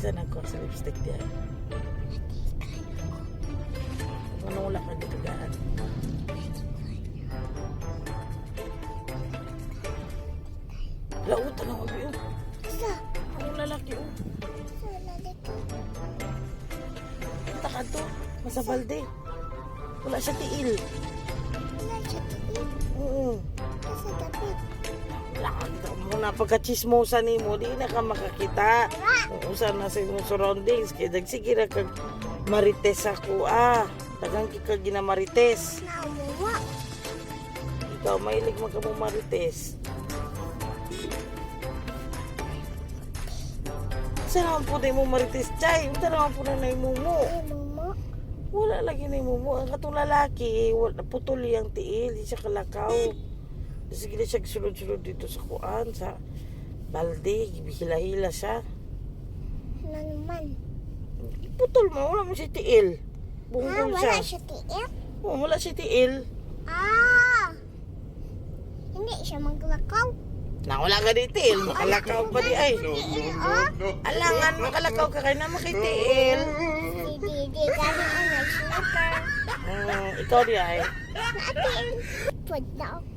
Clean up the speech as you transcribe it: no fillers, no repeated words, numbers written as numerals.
Saan ako sa lipstick diyan? Ano wala ka dito gaan? Lautan ang abi, oh. Sa? Ang lalaki, oh. Sa lalito? Punta ka to. Masa balde. Wala siya tiil. Wala siya tiil. Oo. Nasa dapat. Laka mo na pagka-chismosa ni mo, di na ka makakita. Kung usan na sa imong surroundings, kaya dagsige na kag marites ako, Dagang kika ginamarites. Naumuwa. Ikaw, mahilig mo ka mo marites. Saan naman po na mo marites, Chay? Saan naman po na naimumo? Ay, mama. Wala lagi naimumo. Ang katong lalaki, putol yung tiil, di siya kalakaw. Sige na siya sulod-sulod dito sa kuan, sa balde, hila-hila siya. Ano naman? Putol mo, wala mo siya tiil. Bunggol Wala siya. siya tiil? Oo, wala siya tiil. Hindi siya maglakaw. Na wala ka di tiil, makalakaw pa di ay. Oh, Alangan, makalakaw ka kaya na makitiil. si Didi galing ang nag-slipper. Ikaw di ay. Naatiin. Pwede na ako.